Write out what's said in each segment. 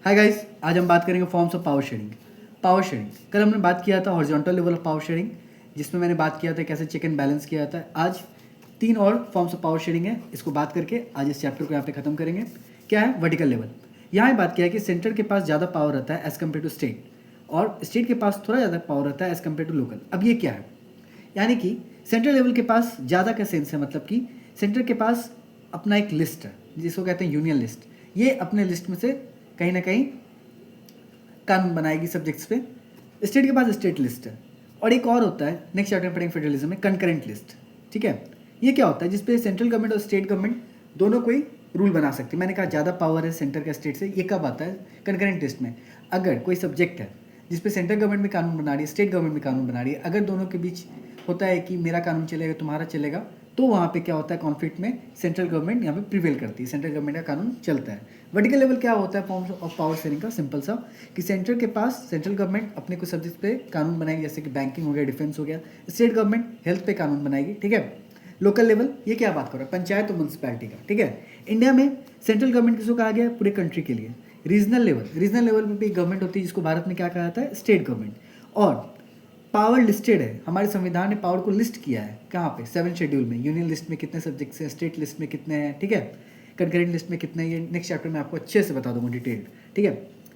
Hi guys, आज हम बात करेंगे forms of power sharing. Power sharing कल हमने बात किया था horizontal level of power sharing, जिसमें मैंने बात किया था कैसे चेक एंड बैलेंस किया जाता है। आज 3 और फॉर्म्स ऑफ पावर शेयरिंग है, इसको बात करके आज इस चैप्टर को यहाँ पे खत्म करेंगे। क्या है वर्टिकल लेवल। यहाँ बात किया है कि सेंटर के पास ज़्यादा पावर रहता है एज़ कम्पेयर टू स्टेट, और स्टेट के पास थोड़ा ज़्यादा पावर रहता है एज़ कम्पेयर टू लोकल। अब ये क्या है, यानी कि सेंट्रल लेवल के पास ज़्यादा का सेंस है, मतलब कि सेंटर के पास अपना एक लिस्ट है जिसको कहते हैं यूनियन लिस्ट। ये अपने लिस्ट में से कहीं ना कहीं कानून बनाएगी सब्जेक्ट्स पे। स्टेट के पास स्टेट लिस्ट है, और एक और होता है नेक्स्ट चैप्टर में पढ़ेंगे फेडरलिज्म में, कंकरेंट लिस्ट। ठीक है, ये क्या होता है जिसपे सेंट्रल गवर्नमेंट और स्टेट गवर्नमेंट दोनों कोई रूल बना सकती है। मैंने कहा ज़्यादा पावर है सेंटर का स्टेट से, ये कब आता है कंकरेंट लिस्ट में। अगर कोई सब्जेक्ट है जिसपे सेंट्रल गवर्नमेंट भी कानून बना रही है, स्टेट गवर्नमेंट भी कानून बना रही है, अगर दोनों के बीच होता है कि मेरा कानून चलेगा तुम्हारा चलेगा, तो वहाँ पे क्या होता है कॉन्फ्लिक्ट में सेंट्रल गवर्नमेंट यहाँ पे प्रिवेल करती है, सेंट्रल गवर्नमेंट का कानून चलता है। वर्टिकल लेवल क्या होता है फॉर्म्स ऑफ पावर शेयरिंग का, सिंपल सा कि सेंटर के पास सेंट्रल गवर्नमेंट अपने कुछ सब्जेक्ट पे कानून बनाएगी, जैसे कि बैंकिंग हो गया, डिफेंस हो गया। स्टेट गवर्नमेंट हेल्थ पे कानून बनाएगी। ठीक है, लोकल लेवल ये क्या बात कर रहा है, पंचायत और म्यूनसिपैलिटी का। ठीक है, इंडिया में सेंट्रल गवर्नमेंट किसको कहा गया है, पूरे कंट्री के लिए। रीजनल लेवल पे भी गवर्नमेंट होती है जिसको भारत में क्या कहा जाता है, स्टेट गवर्नमेंट। और पावर लिस्टेड है, हमारे संविधान ने पावर को लिस्ट किया है कहाँ पे, 7 शेड्यूल में। यूनियन लिस्ट में कितने सब्जेक्ट्स हैं, स्टेट लिस्ट में कितने हैं, ठीक है, कंकरेंट लिस्ट में कितने हैं, ये नेक्स्ट चैप्टर में आपको अच्छे से बता दूंगा डिटेल। ठीक है,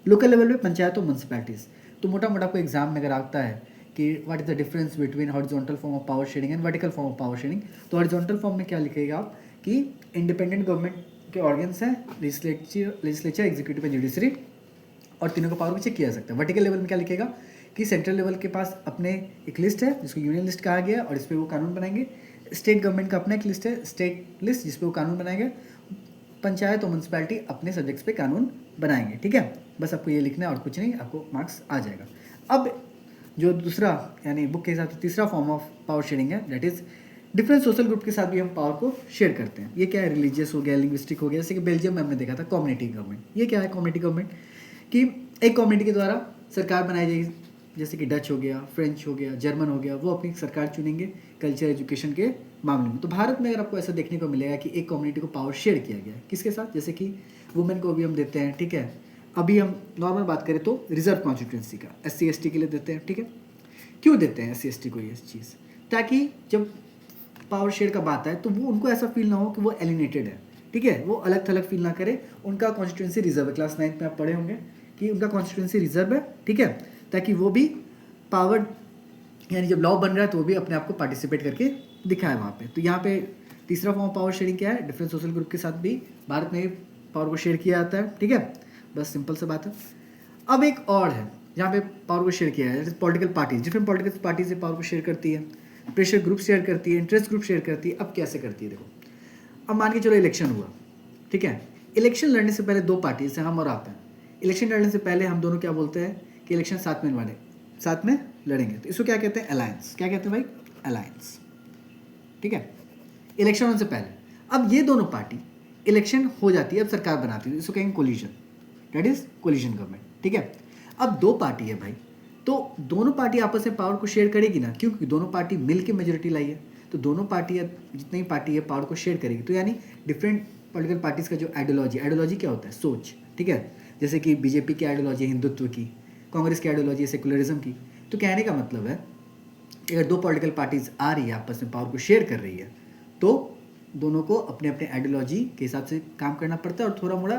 लोकल लेवल पे पंचायत और म्यूनसिपैलिटीज़। तो मोटा मोटा आपको एग्जाम में अगर आता है कि what is the difference between horizontal form of power sharing and vertical form of power sharing, तो हॉरिजॉन्टल फॉर्म में क्या लिखेगा आप कि इंडिपेंडेंट गवर्नमेंट के ऑर्गन्स हैं, लेजिस्लेचर, एग्जीक्यूटिव एंड जुडिशरी, और तीनों का पावर को चेक किया जा सकता है। वर्टिकल लेवल में क्या लिखेगा कि सेंट्रल लेवल के पास अपने एक लिस्ट है जिसको यूनियन लिस्ट कहा गया है, और इस पर वो कानून बनाएंगे। स्टेट गवर्नमेंट का अपना एक लिस्ट है, स्टेट लिस्ट, जिस पे वो कानून बनाएंगे। पंचायत और म्यूनसिपैलिटी अपने सब्जेक्ट्स पे कानून बनाएंगे। ठीक है, बस आपको ये लिखना है और कुछ नहीं, आपको मार्क्स आ जाएगा। अब जो दूसरा यानी बुक के हिसाब से तीसरा फॉर्म ऑफ पावर शेयरिंग है, that is different social group के साथ भी हम पावर को शेयर करते हैं। ये क्या है, रिलीजियस हो गया, लिंग्विस्टिक हो गया, जैसे कि बेल्जियम में हमने देखा था कम्युनिटी गवर्नमेंट। ये क्या है कम्युनिटी गवर्नमेंट, कि एक कम्युनिटी के द्वारा सरकार बनाई जाएगी, जैसे कि डच हो गया, फ्रेंच हो गया, जर्मन हो गया, वो अपनी सरकार चुनेंगे कल्चर एजुकेशन के मामले में। तो भारत में अगर आपको ऐसा देखने को मिलेगा कि एक कम्युनिटी को पावर शेयर किया गया है, किसके साथ, जैसे कि वुमेन को भी हम देते हैं। ठीक है, अभी हम नॉर्मल बात करें तो रिजर्व कॉन्स्टिट्यूंसी का SC ST के लिए देते हैं। ठीक है, क्यों देते हैं SC ST को ये चीज़, ताकि जब पावर शेयर का बात है तो वो उनको ऐसा फील ना हो कि वो एलिनेटेड है। ठीक है, वो अलग थलग फील ना करे, उनका कॉन्स्टिट्यूंसी रिजर्व है। क्लास 9 में आप पढ़े होंगे कि उनका कॉन्स्टिट्यूंसी रिजर्व है। ठीक है, ताकि वो भी पावर यानी जब लॉ बन रहा है तो वो भी अपने आप को पार्टिसिपेट करके दिखाए वहाँ पे। तो यहाँ पे तीसरा फॉर्म ऑफ पावर शेयरिंग क्या है, डिफरेंट सोशल ग्रुप के साथ भी भारत में पावर को शेयर किया जाता है। ठीक है, बस सिंपल सा बात है। अब एक और है जहाँ पे पावर को शेयर किया है, जैसे political parties, different political parties से पावर को शेयर करती है, प्रेशर ग्रुप शेयर करती है, इंटरेस्ट ग्रुप शेयर करती है। अब कैसे करती है देखो, अब मान के चलो इलेक्शन हुआ। ठीक है, इलेक्शन लड़ने से पहले दो पार्टीज हैं, हम और आप हैं। इलेक्शन लड़ने से पहले हम दोनों क्या बोलते हैं कि इलेक्शन साथ में लड़ेंगे, तो इसको क्या कहते हैं, अलायंस। क्या कहते हैं भाई, अलायंस। ठीक है, इलेक्शन होने से पहले अब ये दोनों पार्टी इलेक्शन हो जाती है, अब सरकार बनाती है, इसको कहेंगे collision, that is collision government. ठीक है, अब दो पार्टी है भाई, तो दोनों पार्टी आपस में पावर को शेयर करेगी ना, क्योंकि दोनों पार्टी मिल के मेजोरिटी लाई है, तो दोनों पार्टी जितनी ही पार्टी है पावर को शेयर करेगी। तो यानी डिफरेंट पॉलिटिकल पार्टीज का जो आइडियोलॉजी क्या होता है, सोच। ठीक है, जैसे कि बीजेपी की आइडियोलॉजी है हिंदुत्व की, कांग्रेस की आइडियोलॉजी है सेकुलरिज्म की। तो कहने का मतलब है अगर दो पॉलिटिकल पार्टीज आ रही है आपस में पावर को शेयर कर रही है, तो दोनों को अपने अपने आइडियोलॉजी के हिसाब से काम करना पड़ता है। और थोड़ा मोड़ा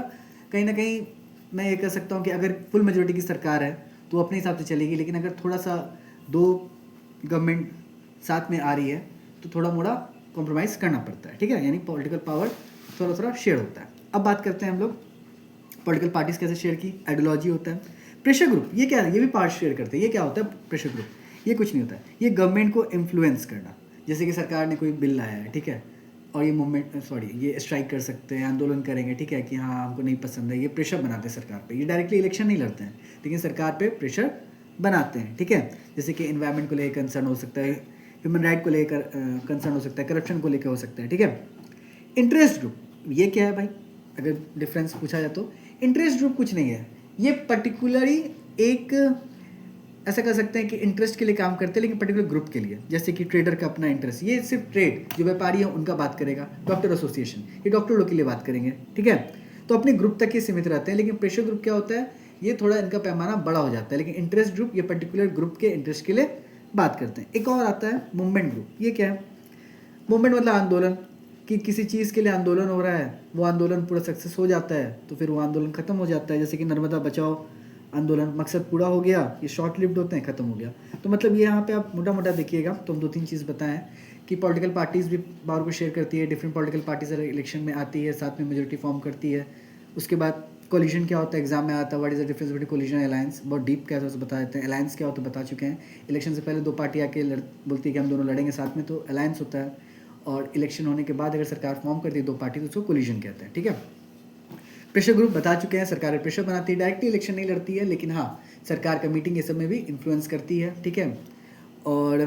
कहीं ना कहीं मैं ये कह सकता हूँ कि अगर फुल मेजोरिटी की सरकार है तो अपने हिसाब से चलेगी, लेकिन अगर थोड़ा सा दो गवर्नमेंट साथ में आ रही है तो थोड़ा मोड़ा कॉम्प्रोमाइज़ करना पड़ता है। ठीक है, यानी पॉलिटिकल पावर थोड़ा थोड़ा शेयर होता है। अब बात करते हैं हम लोग पॉलिटिकल पार्टीज कैसे शेयर की, आइडियोलॉजी होता है। प्रेशर ग्रुप ये क्या है, ये भी पार्ट शेयर करते हैं। ये क्या होता है प्रेशर ग्रुप, ये कुछ नहीं होता है, ये गवर्नमेंट को इन्फ्लुएंस करना। जैसे कि सरकार ने कोई बिल लाया है, ठीक है, और ये स्ट्राइक कर सकते हैं, आंदोलन करेंगे। ठीक है, कि हाँ हमको नहीं पसंद है, ये प्रेशर बनाते हैं सरकार पे। ये डायरेक्टली इलेक्शन नहीं लड़ते हैं, लेकिन सरकार पे प्रेशर बनाते हैं। ठीक है, जैसे कि एनवायरनमेंट को लेकर कंसर्न हो सकता है, ह्यूमन राइट को लेकर कंसर्न हो सकता है, करप्शन को लेकर हो सकता है। ठीक है, इंटरेस्ट ग्रुप ये क्या है भाई, अगर डिफरेंस पूछा जाए तो इंटरेस्ट ग्रुप कुछ नहीं है, ये पर्टिकुलरली एक ऐसा कर सकते हैं कि इंटरेस्ट के लिए काम करते हैं, लेकिन पर्टिकुलर ग्रुप के लिए। जैसे कि ट्रेडर का अपना इंटरेस्ट, ये सिर्फ ट्रेड जो व्यापारी है उनका बात करेगा। डॉक्टर एसोसिएशन ये डॉक्टर लोग के लिए बात करेंगे। ठीक है, तो अपने ग्रुप तक ही सीमित रहते हैं। लेकिन प्रेशर ग्रुप क्या होता है ये थोड़ा इनका पैमाना बड़ा हो जाता है, लेकिन इंटरेस्ट ग्रुप ये पर्टिकुलर ग्रुप के इंटरेस्ट के लिए बात करते हैं। एक और आता है मूवमेंट ग्रुप। ये क्या है? मूवमेंट मतलब आंदोलन, कि किसी चीज़ के लिए आंदोलन हो रहा है, वो आंदोलन पूरा सक्सेस हो जाता है तो फिर वो आंदोलन खत्म हो जाता है। जैसे कि नर्मदा बचाओ आंदोलन, मकसद पूरा हो गया, ये शॉर्ट लिव्ड होते हैं, खत्म हो गया। तो मतलब ये यहाँ पे आप मोटा मोटा देखिएगा तो हम 2-3 चीज़ बताएं कि पॉलिटिकल पार्टीज़ भी पावर को शेयर करती है, डिफरेंट पॉलिटिकल पार्टीज इलेक्शन में आती है, साथ में मेजोरिटी फॉर्म करती है। उसके बाद कोलिशन क्या होता है, एग्जाम में आता है, what is the difference between coalition and alliance, बहुत डीप क्या है तो बता देते हैं। अलायंस क्या होता है बता चुके हैं, इलेक्शन से पहले दो पार्टी आके बोलती है कि हम दोनों लड़ेंगे साथ में, तो अलायंस होता है। और इलेक्शन होने के बाद अगर सरकार फॉर्म करती है दो पार्टी तो उसको कोलिशन कहते हैं, ठीक है। प्रेशर ग्रुप बता चुके हैं, सरकार प्रेशर बनाती है, डायरेक्टली इलेक्शन नहीं लड़ती है, लेकिन हाँ सरकार का मीटिंग ये सब में भी इन्फ्लुएंस करती है, ठीक है। और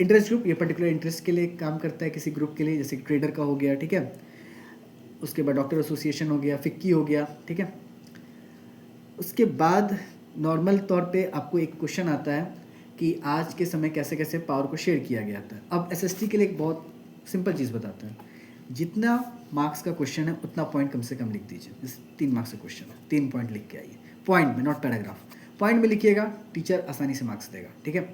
इंटरेस्ट ग्रुप ये पर्टिकुलर इंटरेस्ट के लिए काम करता है किसी ग्रुप के लिए, जैसे ट्रेडर का हो गया, ठीक है। उसके बाद डॉक्टर एसोसिएशन हो गया, फिक्की हो गया, ठीक है। उसके बाद नॉर्मल तौर पे आपको एक क्वेश्चन आता है कि आज के समय कैसे कैसे पावर को शेयर किया गया था। अब एसएसटी के लिए एक बहुत सिंपल चीज़ बताते हैं, जितना मार्क्स का क्वेश्चन है उतना पॉइंट कम से कम लिख दीजिए। जैसे 3 मार्क्स का क्वेश्चन है, 3 पॉइंट लिख के आइए, पॉइंट में, नॉट पैराग्राफ। पॉइंट में लिखिएगा, टीचर आसानी से मार्क्स देगा, ठीक है।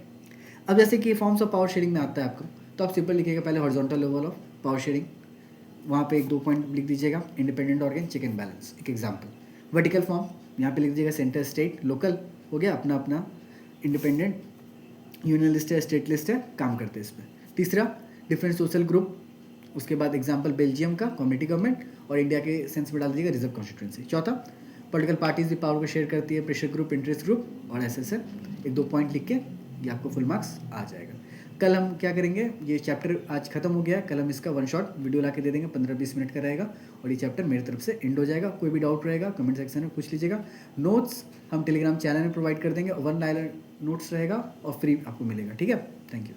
अब जैसे कि फॉर्म्स ऑफ पावर शेयरिंग में आता है आपको, तो आप सिंपल लिखिएगा पहले horizontal level of power sharing, वहाँ पे 1-2 पॉइंट लिख दीजिएगा, independent organ, check and balance, एक एग्जाम्पल। वर्टिकल फॉर्म यहाँ पे लिख दीजिएगा सेंटर स्टेट लोकल, हो गया अपना अपना, इंडिपेंडेंट यूनियन लिस्ट है, स्टेट लिस्ट है, काम करते हैं इस पर। तीसरा डिफरेंट सोशल ग्रुप, उसके बाद एग्जाम्पल बेल्जियम का कम्युनिटी गवर्नमेंट, और इंडिया के सेंस में डाल दीजिएगा रिजर्व कॉन्स्टिट्यूंसी। चौथा पॉलिटिकल पार्टीज भी पावर को शेयर करती है, प्रेशर ग्रुप, इंटरेस्ट ग्रुप और ऐसे 1-2 पॉइंट लिख के ये आपको फुल मार्क्स आ जाएगा। कल हम क्या करेंगे, ये चैप्टर आज खत्म हो गया, कल हम इसका 1 शॉट वीडियो ला के दे देंगे, 15-20 मिनट का रहेगा, और ये चैप्टर मेरी तरफ से एंड हो जाएगा। कोई भी डाउट रहेगा कमेंट सेक्शन में पूछ लीजिएगा। नोट्स हम टेलीग्राम चैनल में प्रोवाइड कर देंगे, 1 लाइनर नोट्स रहेगा और फ्री आपको मिलेगा, ठीक है। Thank you.